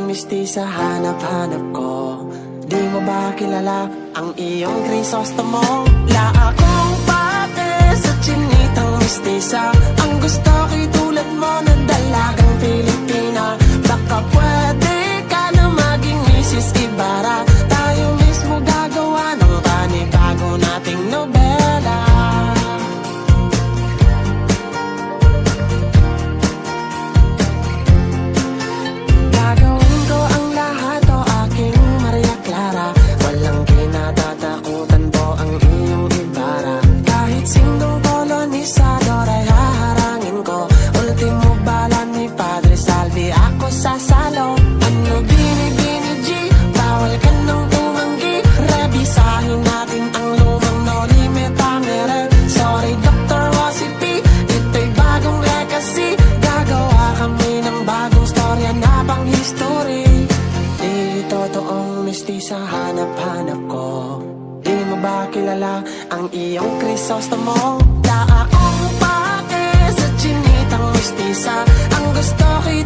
mistisa, hanap-hanap ko. Di mo ba kilala ang iyong Crisostomo? La akong pate sa chinitang mistisa. Ang gusto ko'y tulad mo na dalagang Pilipina. Baka pwede ka na maging Mrs. Ibarra. Tayo mismo gagawa ng panibago nating nobela. Gagawin ko ang lahat, o aking Maria Clara. Walang kinatatakutan po ang iyong Ibarra. Kahit singdong kolonisador ay haharangin ko. Ultimo bala ni Padre Salvi, ako sasalo. Ano bini-bini G, bawal ka nang tumanggi. Rebisahin natin ang lumang no limit angere. Sorry Dr. Rosie P, ito'y bagong legacy. Gagawa kami ng bagong storya na pang history. Di totoong mistisa, hanap-hanap ko. Di mo ba kilala ang iyong Crisostomo? La akong pake sa chinitang mistisa. Ang gusto ko'y